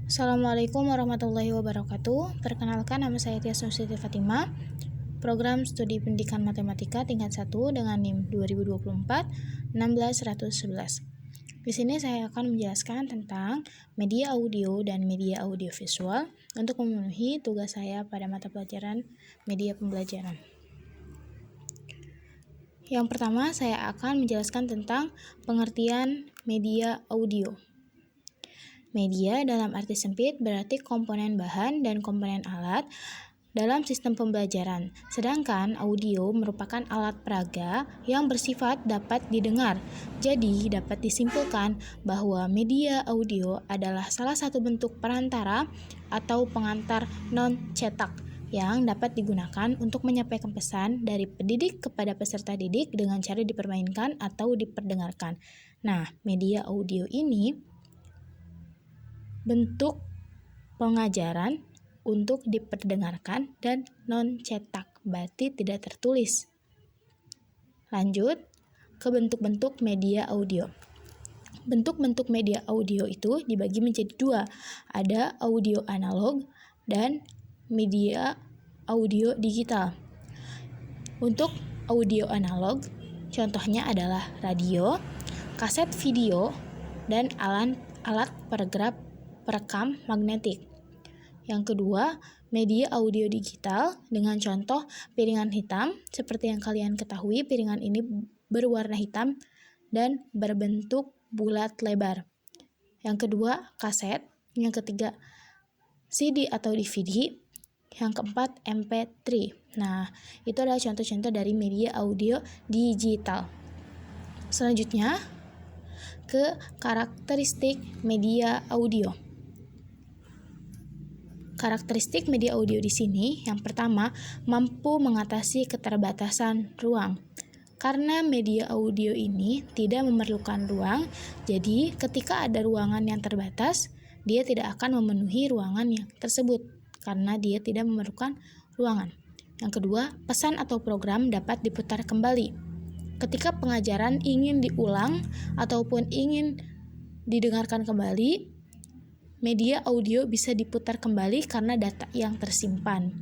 Assalamualaikum warahmatullahi wabarakatuh. Perkenalkan, nama saya Tias Nursi Fatimah, Program Studi Pendidikan Matematika tingkat 1 dengan NIM 2024-16111. Di sini saya akan menjelaskan tentang media audio dan media audiovisual untuk memenuhi tugas saya pada mata pelajaran media pembelajaran. Yang pertama, saya akan menjelaskan tentang pengertian media audio. Media dalam arti sempit berarti komponen bahan dan komponen alat dalam sistem pembelajaran. Sedangkan audio merupakan alat peraga yang bersifat dapat didengar. Jadi, dapat disimpulkan bahwa media audio adalah salah satu bentuk perantara atau pengantar non-cetak yang dapat digunakan untuk menyampaikan pesan dari pendidik kepada peserta didik dengan cara dipermainkan atau diperdengarkan. Nah, media audio ini bentuk pengajaran untuk diperdengarkan dan non-cetak, berarti tidak tertulis. Lanjut ke bentuk-bentuk media audio. Bentuk-bentuk media audio itu dibagi menjadi dua, ada audio analog dan media audio digital. Untuk audio analog, contohnya adalah radio, kaset video, dan alat perekam magnetik. Yang kedua, media audio digital dengan contoh piringan hitam. Seperti yang kalian ketahui, piringan ini berwarna hitam dan berbentuk bulat lebar. Yang kedua, kaset. Yang ketiga, CD atau DVD. Yang keempat, MP3. Nah, itu adalah contoh-contoh dari media audio digital. Selanjutnya, ke karakteristik media audio. Karakteristik media audio di sini, yang pertama, mampu mengatasi keterbatasan ruang. Karena media audio ini tidak memerlukan ruang, jadi ketika ada ruangan yang terbatas, dia tidak akan memenuhi ruangan yang tersebut karena dia tidak memerlukan ruangan. Yang kedua, pesan atau program dapat diputar kembali. Ketika pengajaran ingin diulang ataupun ingin didengarkan kembali, media audio bisa diputar kembali karena data yang tersimpan.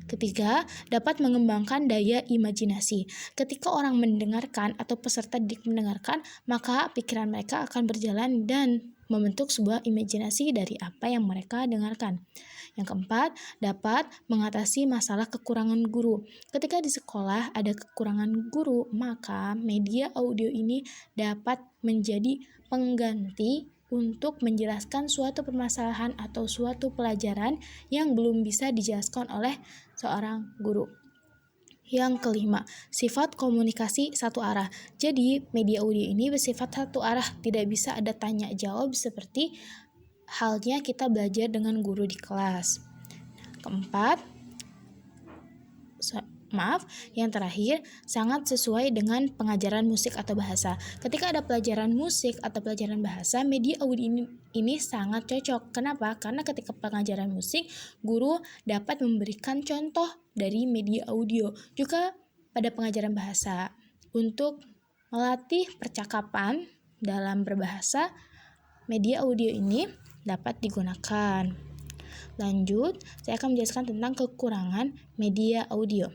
Ketiga, dapat mengembangkan daya imajinasi. Ketika orang mendengarkan atau peserta didik mendengarkan, maka pikiran mereka akan berjalan dan membentuk sebuah imajinasi dari apa yang mereka dengarkan. Yang keempat, dapat mengatasi masalah kekurangan guru. Ketika di sekolah ada kekurangan guru, maka media audio ini dapat menjadi pengganti untuk menjelaskan suatu permasalahan atau suatu pelajaran yang belum bisa dijelaskan oleh seorang guru. Yang kelima, sifat komunikasi satu arah. Jadi, media audio ini bersifat satu arah, tidak bisa ada tanya jawab seperti halnya kita belajar dengan guru di kelas. Keempat, yang terakhir, sangat sesuai dengan pengajaran musik atau bahasa. Ketika ada pelajaran musik atau pelajaran bahasa, media audio ini sangat cocok. Kenapa? Karena ketika pengajaran musik, guru dapat memberikan contoh dari media audio. Juga pada pengajaran bahasa, untuk melatih percakapan dalam berbahasa, media audio ini dapat digunakan. Lanjut, saya akan menjelaskan tentang kekurangan media audio.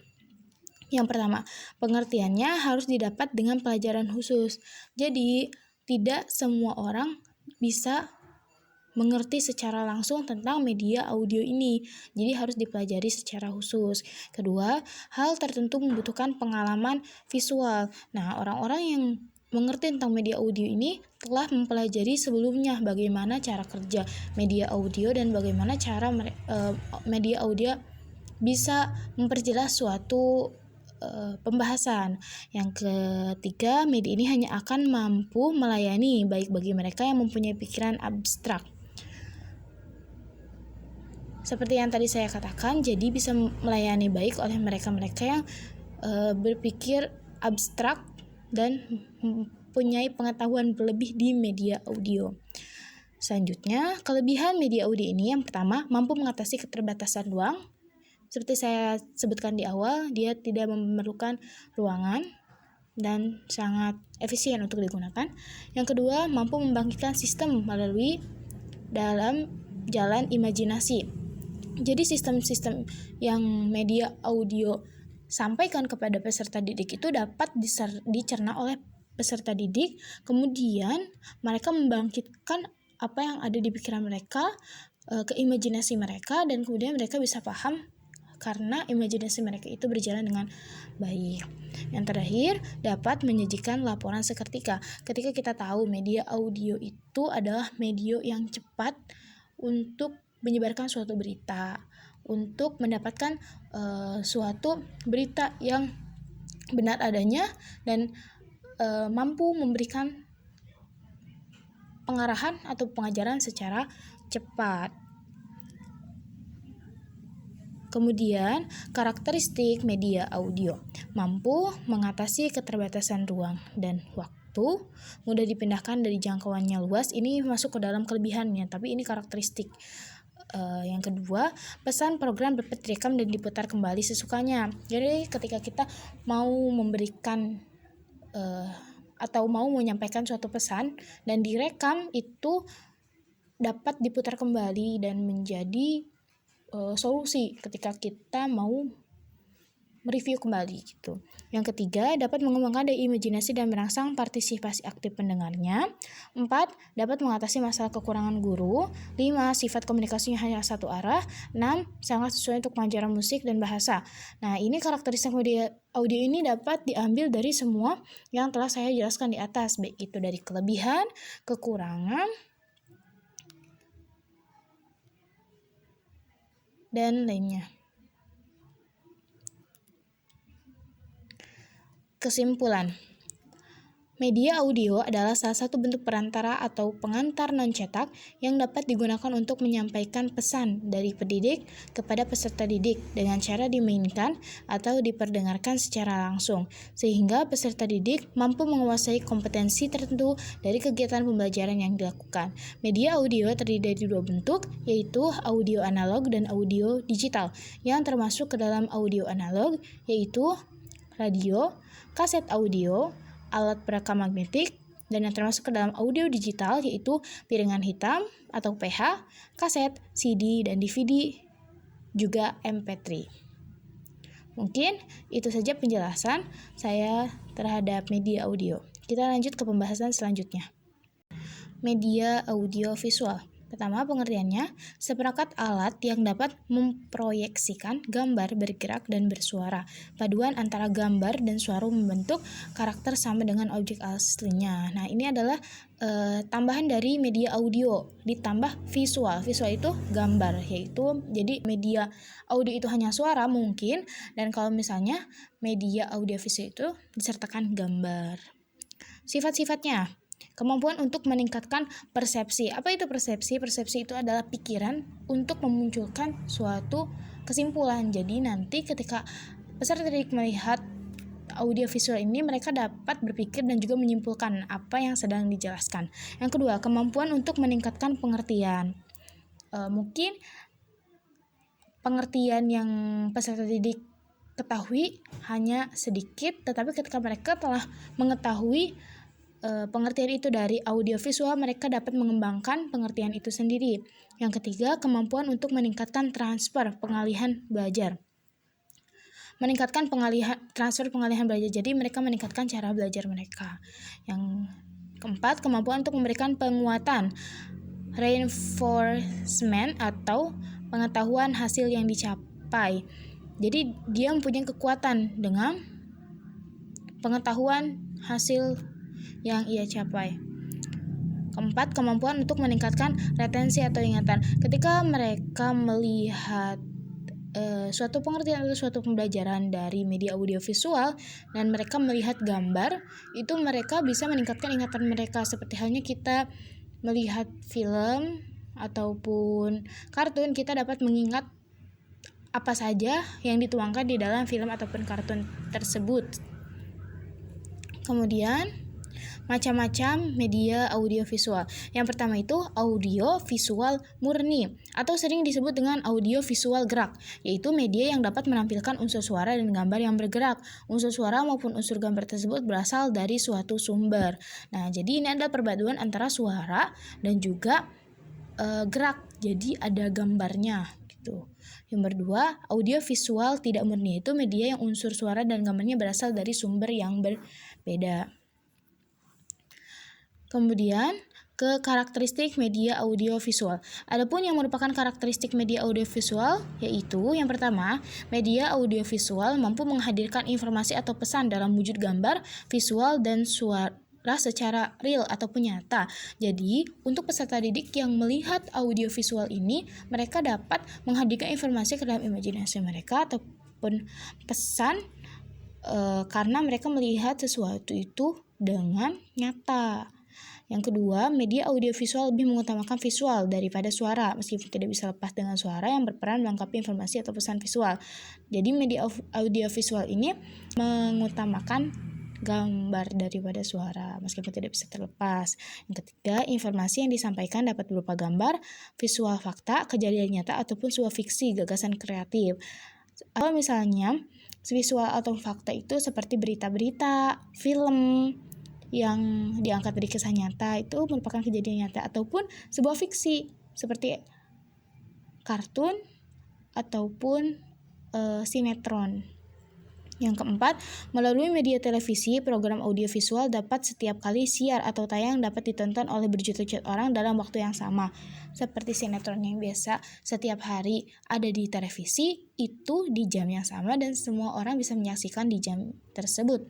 Yang pertama, pengertiannya harus didapat dengan pelajaran khusus. Jadi, tidak semua orang bisa mengerti secara langsung tentang media audio ini. Jadi, harus dipelajari secara khusus. Kedua, hal tertentu membutuhkan pengalaman visual. Nah, orang-orang yang mengerti tentang media audio ini telah mempelajari sebelumnya bagaimana cara kerja media audio dan bagaimana cara media audio bisa memperjelas suatu pembahasan. Yang ketiga, media ini hanya akan mampu melayani baik bagi mereka yang mempunyai pikiran abstrak. Seperti yang tadi saya katakan, jadi bisa melayani baik oleh mereka-mereka yang berpikir abstrak dan mempunyai pengetahuan berlebih di media audio. Selanjutnya, kelebihan media audio ini yang pertama, mampu mengatasi keterbatasan ruang. Seperti saya sebutkan di awal, dia tidak memerlukan ruangan dan sangat efisien untuk digunakan. Yang kedua, mampu membangkitkan sistem melalui dalam jalan imajinasi. Jadi sistem-sistem yang media audio sampaikan kepada peserta didik itu dapat dicerna oleh peserta didik, kemudian mereka membangkitkan apa yang ada di pikiran mereka, ke imajinasi mereka, dan kemudian mereka bisa paham karena imajinasi mereka itu berjalan dengan baik. Yang terakhir, dapat menyajikan laporan seketika. Ketika kita tahu media audio itu adalah media yang cepat untuk menyebarkan suatu berita, untuk mendapatkan suatu berita yang benar adanya dan mampu memberikan pengarahan atau pengajaran secara cepat. Kemudian, karakteristik media audio mampu mengatasi keterbatasan ruang dan waktu, mudah dipindahkan dari jangkauannya luas. Ini masuk ke dalam kelebihannya, tapi ini karakteristik. Yang kedua, pesan program dapat direkam dan diputar kembali sesukanya. Jadi ketika kita mau memberikan atau mau menyampaikan suatu pesan dan direkam, itu dapat diputar kembali dan menjadi solusi ketika kita mau mereview kembali gitu. Yang ketiga, dapat mengembangkan daya imajinasi dan merangsang partisipasi aktif pendengarnya. 4. Dapat mengatasi masalah kekurangan guru. 5. Sifat komunikasinya hanya satu arah. 6. Sangat sesuai untuk pelajaran musik dan bahasa. Nah, ini karakteristik media audio ini dapat diambil dari semua yang telah saya jelaskan di atas, baik itu dari kelebihan, kekurangan, dan lainnya. Kesimpulan, media audio adalah salah satu bentuk perantara atau pengantar non-cetak yang dapat digunakan untuk menyampaikan pesan dari pendidik kepada peserta didik dengan cara dimainkan atau diperdengarkan secara langsung, sehingga peserta didik mampu menguasai kompetensi tertentu dari kegiatan pembelajaran yang dilakukan. Media audio terdiri dari dua bentuk, yaitu audio analog dan audio digital, yang termasuk ke dalam audio analog, yaitu radio, kaset audio, alat perekam magnetik, dan yang termasuk ke dalam audio digital yaitu piringan hitam atau PH, kaset, CD, dan DVD, juga MP3. Mungkin itu saja penjelasan saya terhadap media audio. Kita lanjut ke pembahasan selanjutnya. Media audio visual. Pertama, pengertiannya, seperangkat alat yang dapat memproyeksikan gambar bergerak dan bersuara. Paduan antara gambar dan suara membentuk karakter sama dengan objek aslinya. Nah, ini adalah tambahan dari media audio ditambah visual. Visual itu gambar, yaitu jadi media audio itu hanya suara mungkin, dan kalau misalnya media audio visual itu disertakan gambar. Sifat-sifatnya, kemampuan untuk meningkatkan persepsi. Apa itu persepsi? Persepsi itu adalah pikiran untuk memunculkan suatu kesimpulan. Jadi nanti ketika peserta didik melihat audio visual ini, mereka dapat berpikir dan juga menyimpulkan apa yang sedang dijelaskan. Yang kedua, kemampuan untuk meningkatkan pengertian. Mungkin pengertian yang peserta didik ketahui hanya sedikit, tetapi ketika mereka telah mengetahui pengertian itu dari audio visual, mereka dapat mengembangkan pengertian itu sendiri. Yang ketiga, kemampuan untuk meningkatkan pengalihan belajar. Meningkatkan transfer pengalihan belajar, jadi mereka meningkatkan cara belajar mereka. Yang keempat, kemampuan untuk memberikan penguatan, reinforcement atau pengetahuan hasil yang dicapai. Jadi dia mempunyai kekuatan dengan pengetahuan hasil yang ia capai. Keempat, kemampuan untuk meningkatkan retensi atau ingatan. Ketika mereka melihat suatu pengertian atau suatu pembelajaran dari media audio visual dan mereka melihat gambar, itu mereka bisa meningkatkan ingatan mereka. Seperti halnya kita melihat film ataupun kartun, kita dapat mengingat apa saja yang dituangkan di dalam film ataupun kartun tersebut. Kemudian macam-macam media audio visual. Yang pertama itu audio visual murni atau sering disebut dengan audio visual gerak, yaitu media yang dapat menampilkan unsur suara dan gambar yang bergerak. Unsur suara maupun unsur gambar tersebut berasal dari suatu sumber. Nah, jadi ini adalah perpaduan antara suara dan juga gerak, jadi ada gambarnya gitu. Nomor 2, audio visual tidak murni, itu media yang unsur suara dan gambarnya berasal dari sumber yang berbeda. Kemudian ke karakteristik media audiovisual. Adapun yang merupakan karakteristik media audiovisual yaitu yang pertama, media audiovisual mampu menghadirkan informasi atau pesan dalam wujud gambar, visual, dan suara secara real ataupun nyata. Jadi, untuk peserta didik yang melihat audiovisual ini, mereka dapat menghadirkan informasi ke dalam imajinasi mereka ataupun pesan karena mereka melihat sesuatu itu dengan nyata. Yang kedua, media audiovisual lebih mengutamakan visual daripada suara, meskipun tidak bisa lepas dengan suara yang berperan melengkapi informasi atau pesan visual. Jadi media audiovisual ini mengutamakan gambar daripada suara, meskipun tidak bisa terlepas. Yang ketiga, informasi yang disampaikan dapat berupa gambar, visual fakta, kejadian nyata, ataupun sebuah fiksi, gagasan kreatif. Kalau misalnya, visual atau fakta itu seperti berita-berita, film, yang diangkat dari kisah nyata itu merupakan kejadian nyata, ataupun sebuah fiksi seperti kartun ataupun sinetron. Yang keempat, melalui media televisi, program audiovisual dapat setiap kali siar atau tayang dapat ditonton oleh berjuta-juta orang dalam waktu yang sama. Seperti sinetron yang biasa setiap hari ada di televisi, itu di jam yang sama dan semua orang bisa menyaksikan di jam tersebut.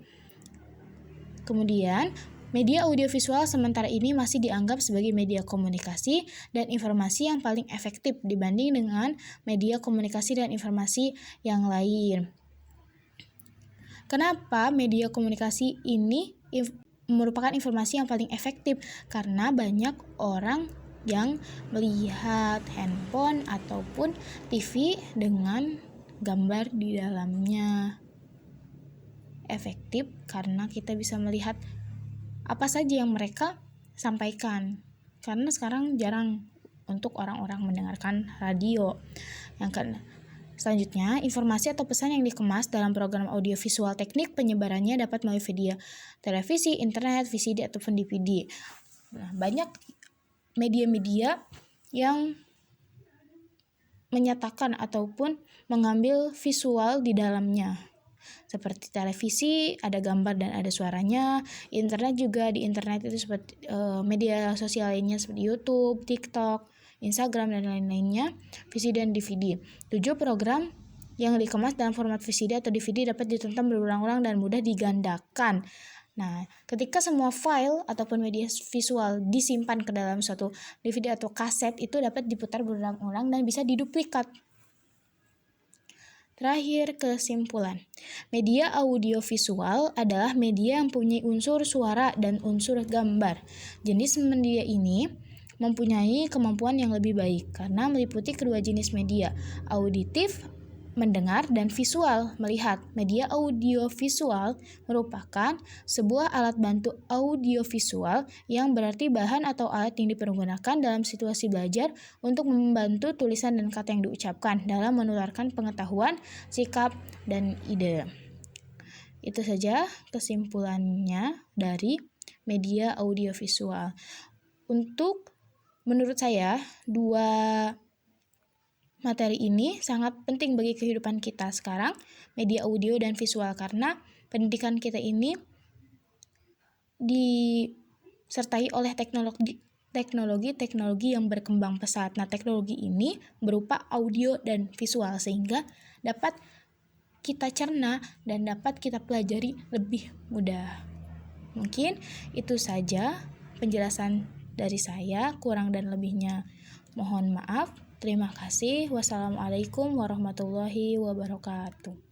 Kemudian, media audiovisual sementara ini masih dianggap sebagai media komunikasi dan informasi yang paling efektif dibanding dengan media komunikasi dan informasi yang lain. Kenapa media komunikasi ini merupakan informasi yang paling efektif? Karena banyak orang yang melihat handphone ataupun TV dengan gambar di dalamnya. Efektif karena kita bisa melihat apa saja yang mereka sampaikan, karena sekarang jarang untuk orang-orang mendengarkan radio. Selanjutnya, informasi atau pesan yang dikemas dalam program audiovisual, teknik penyebarannya dapat melalui video, televisi, internet, VCD, ataupun DVD. Nah, banyak media-media yang menyatakan ataupun mengambil visual di dalamnya. Seperti televisi, ada gambar dan ada suaranya. Internet juga, di internet itu seperti media sosial lainnya seperti YouTube, TikTok, Instagram, dan lain-lainnya, VCD dan DVD. 7 program yang dikemas dalam format VCD atau DVD dapat ditonton berulang-ulang dan mudah digandakan. Nah, ketika semua file ataupun media visual disimpan ke dalam suatu DVD atau kaset, itu dapat diputar berulang-ulang dan bisa diduplikat. Terakhir, kesimpulan. Media audiovisual adalah media yang mempunyai unsur suara dan unsur gambar. Jenis media ini mempunyai kemampuan yang lebih baik karena meliputi kedua jenis media, auditif, mendengar, dan visual, melihat. Media audiovisual merupakan sebuah alat bantu audiovisual yang berarti bahan atau alat yang dipergunakan dalam situasi belajar untuk membantu tulisan dan kata yang diucapkan dalam menularkan pengetahuan, sikap, dan ide. Itu saja kesimpulannya dari media audiovisual. Menurut saya, dua materi ini sangat penting bagi kehidupan kita sekarang, media audio dan visual, karena pendidikan kita ini disertai oleh teknologi yang berkembang pesat. Nah, teknologi ini berupa audio dan visual sehingga dapat kita cerna dan dapat kita pelajari lebih mudah. Mungkin itu saja penjelasan dari saya, kurang dan lebihnya mohon maaf. Terima kasih. Wassalamualaikum warahmatullahi wabarakatuh.